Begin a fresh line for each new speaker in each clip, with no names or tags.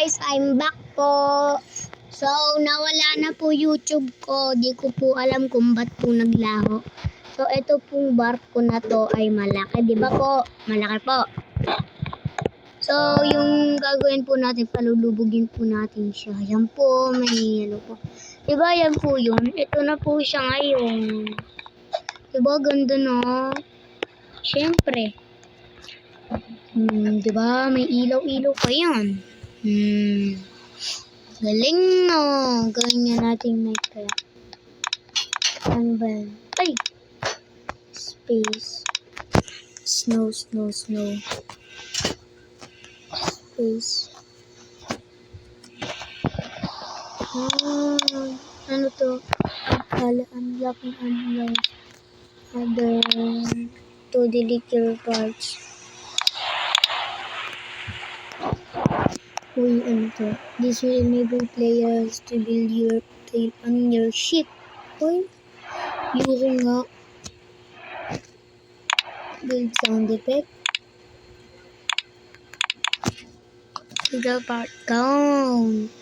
guys, I'm back po. So, nawala na po YouTube ko. Di ko po alam kung ba't po naglaho. So, ito pong barko na to ay malaki. Di ba po? Malaki po. So, yung gagawin po natin, palulubugin po natin siya. Yan po, may ano po. Di ba yan po yun? Ito na po siya ngayon. Di ba ganda no? Siyempre. Di ba? May ilaw-ilaw pa yan. Galing no. Gawin nga natin night kaya. Ano ba yan? Ay! Space. Snow. Space. Ano to? Unlock. Other to delete your parts. Uy, ano to? This will enable players to build your tail on your ship. Uy, yung nga. Build sound effect. Legal part count.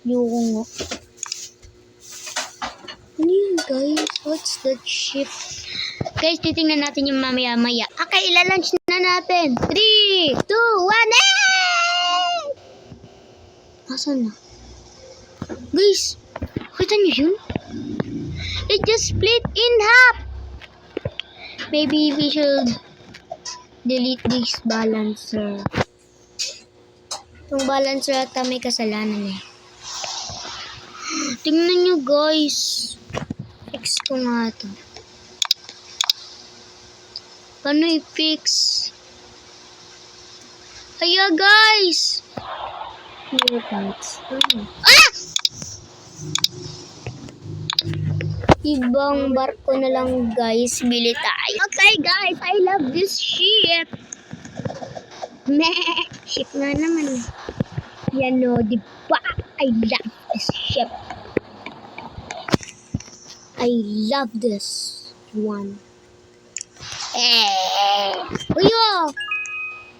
Yung nga. Ano yun guys? What's that ship? Guys, titingnan natin yung mamaya-maya. Okay, ilalunch na natin. 3, 2, 1, eh! Asan na? Guys, kita niyo yun? It just split in half. Maybe we should delete this balancer. Yung balancer ata may kasalanan eh. Tingnan nyo guys. Fix ko nga ito. Paano i-fix? Kaya guys! Ah! Ibang barko na lang guys. Bili tayo. Okay guys, I love this ship. Meh! Ship nga naman. Yan o, di ba? I love this ship. I love this one. Uy, oh!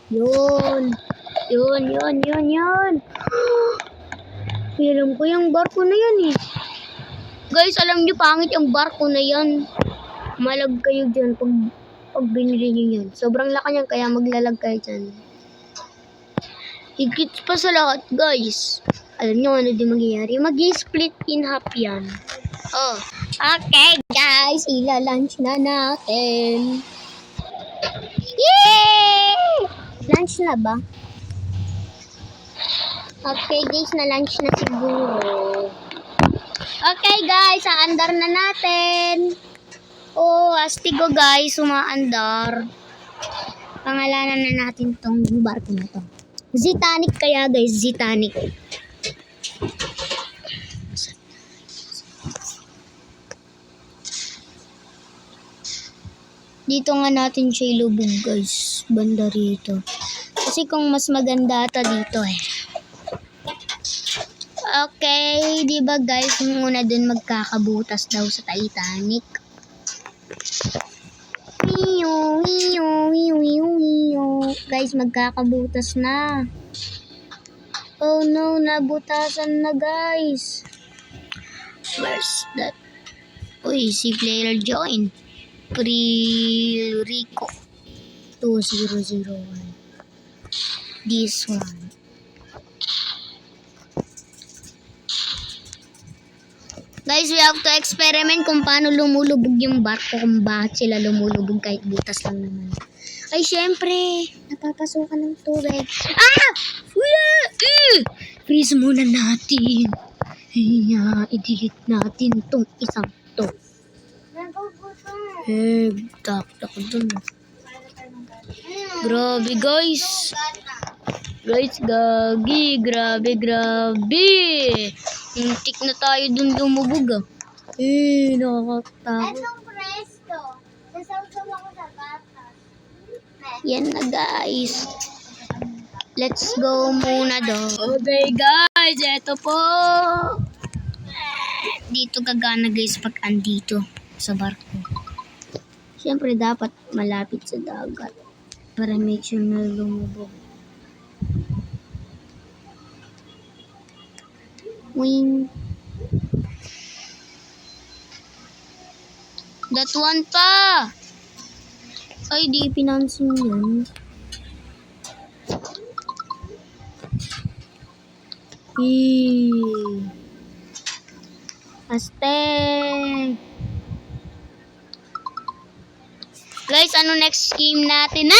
Yun. Alam ko yung barko na yan eh. Guys, alam nyo pangit yung barko na yan. Malag kayo dyan pag binili nyo yan. Sobrang laki niyan kaya maglalag kayo dyan. Higit pa sa lahat guys. Alam nyo ano din mangyayari. Mag-split in half yan. Oh. Okay guys, ilalunch na natin. Yay! Lunch na ba? Okay guys, na-lunch na siguro. Okay guys, aandar na natin. Oh, astigo guys, umaandar. Pangalanan na natin tong barko na to. Zitanic kaya guys, Zitanic. Dito nga natin siya ilubog guys, banda rito. Kasi kung mas maganda ata dito eh. Okay, di ba guys, muna dun magkakabutas daw sa Titanic. Guys, magkakabutas na. Oh no, nabutasan na guys. Where's that? Uy, si player join. Rico 2001. This one. Guys, we have to experiment kung paano lumulubog yung barko, kung bakit sila lumulubog kahit butas lang naman. Ay, syempre, napapasukan ng tubig. Ah! Freeze muna natin. I-delete natin tong isang to. Tak ko dun. Grabe guys. Guys, grabe. Hintik na tayo dun lumubog ah. Nakakatakot.
Anong presto? Nasawsaw ako sa gatas.
Yan na guys. Let's go muna do. Okay guys, eto po. Dito gagana guys pag andito sa barko. Siyempre, dapat malapit sa dagat para make sure na lumubog. Wing. That one pa! Ay, di pinansin yun. Aste! Guys, ano next scheme natin?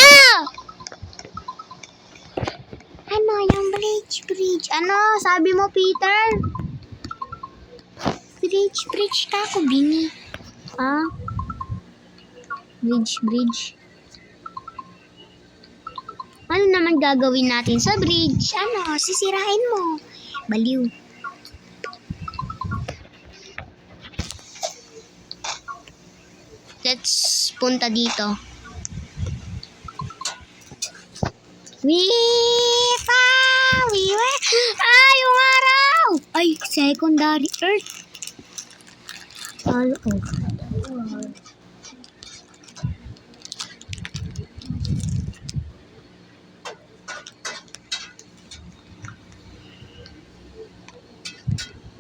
Ano yung bridge? Ano? Sabi mo, Peter? Bridge ka ako, Bini. Bridge. Ano naman gagawin natin sa bridge? Ano? Sisirain mo. Baliw. Let's punta dito. Yung araw! Ay, secondary earth.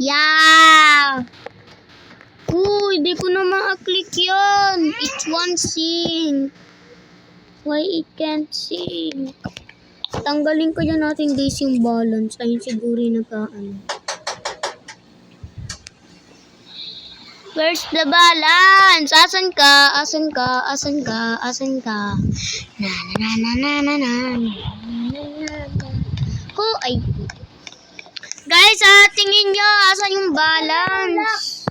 Yeah! Hindi ko na ma-click yun. It won't sync. Why it can't sync? Tanggalin ko dyan natin guys yung balance. Ayun siguro yung nagkaano. Where's the balance? Asan ka? Na. Ay. Guys, tingin nyo, asan yung balance?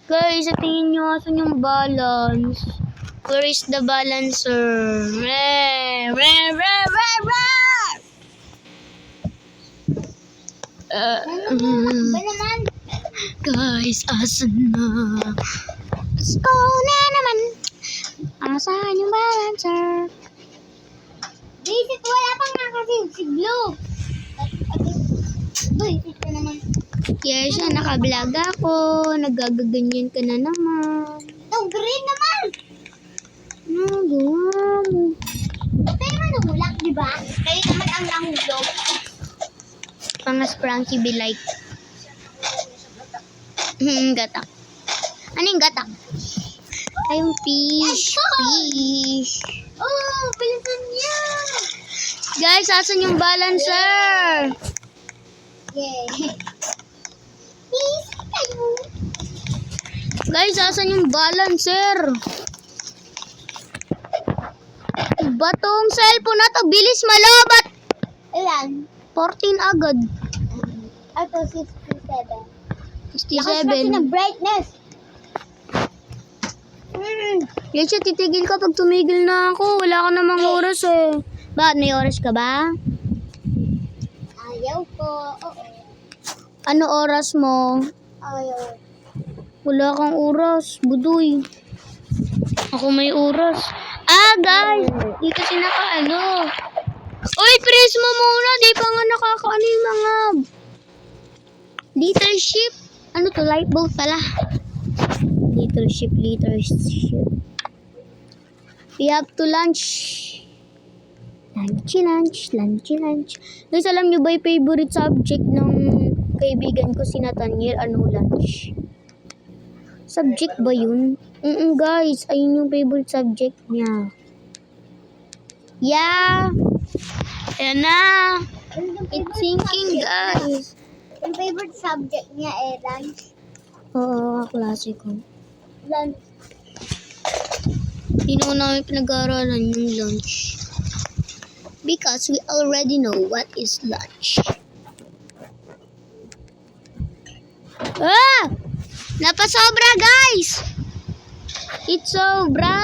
Guys, tingin nyo, asan yung balance? Where is the balancer? Guys, asan na? Let's go na naman. Asan yung balancer?
Basic, wala pang nakasing si Blue. Basic ka naman.
Yes, naka-vlog ako. Nagagaganyan ka na naman.
Itong green naman. Pero naman nahulak, di ba? Kayo naman ang nahulog.
Pangas Frankie be like. Gatak. Ano yung gatak? Ay, yung fish.
Oh, bilisan niya.
Guys, asan yung balancer?
Yeah. Please, kayo.
Guys, asan yung balancer? Batong cellphone na to. Bilis malobat.
Ilan?
14 agad.
Ito, 67. Lakas
67.
ng brightness.
Yan siya, titigil ka pag tumigil na ako. Wala ka namang oras eh. Bakit? May oras ka ba?
Ayaw ko. Oo.
Ano oras mo?
Ayaw.
Wala kang oras. Budoy. Ako may oras. Guys. Di kasi nakaano. Uy, press mo muna. Di pa nga nakakaano yung mga leadership. Ano to? Light bulb pala. Leadership. We have to lunch. Lunch. Guys, alam nyo ba yung favorite subject ng kaibigan ko si Nathaniel? Ano lunch? Subject ba yun? Guys, ayun yung favorite subject niya. Yeah. Ayan na. It's sinking, guys.
Yung favorite subject niya lunch.
Oo, klase ko.
Lunch.
Hindi naman namin pinag-aaralan yung lunch. Because we already know what is lunch. Napasobra, guys! It's sobra!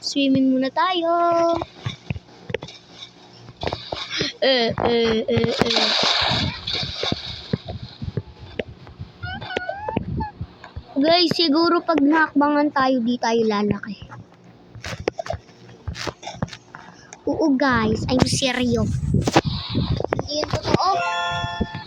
Swimming muna tayo. Guys, siguro pag nakakbangan tayo, di tayo lalaki. Oo guys, I'm serious.
Hindi yun totoo.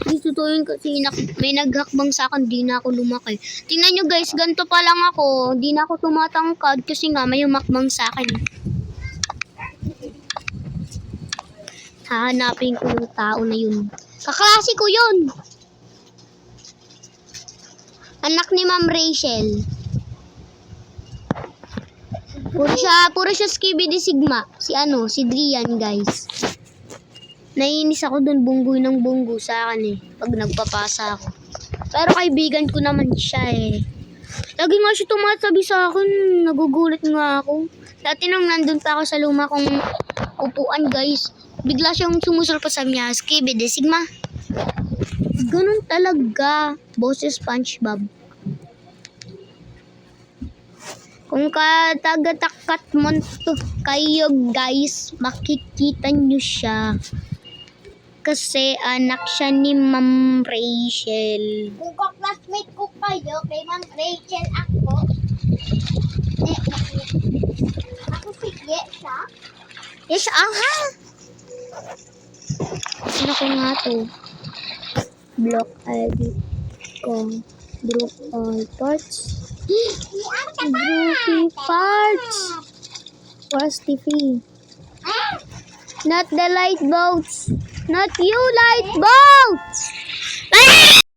Hindi totoo yun kasi may naghakbang sa akin, di na ako lumaki. Tingnan nyo guys, ganito pa lang ako. Di na ako tumatangkad kasi nga may humakbang sa akin. Hahanapin ko yung tao na yun. Kaklase ko yun! Anak ni Ma'am Rachel. Puro siya Skibidi Sigma. Si Drian guys. Naiinis ako dun, bunggoy ng bunggo sa akin eh. Pag nagpapasa ako. Pero kaibigan ko naman siya eh. Lagi nga siya tumatabi sa akin. Nagugulat nga ako. Dati nang nandun pa ako sa luma kong upuan guys. Bigla siyang sumusulpa sa niya. Skibidi Sigma. Ganun talaga. Boses SpongeBob. Kung katagatakat mo to kayo guys, makikita nyo siya. Kasi anak siya ni Ma'am Rachel.
Kung ka-classmate ko kayo, kay Ma'am Rachel ako. Ako si Yesha.
Yes, aha! Ano ko nga to? Block ID ko. Group all parts. Groupie parts. Where's TV? Not the light boats. Not you, light boats! Ah!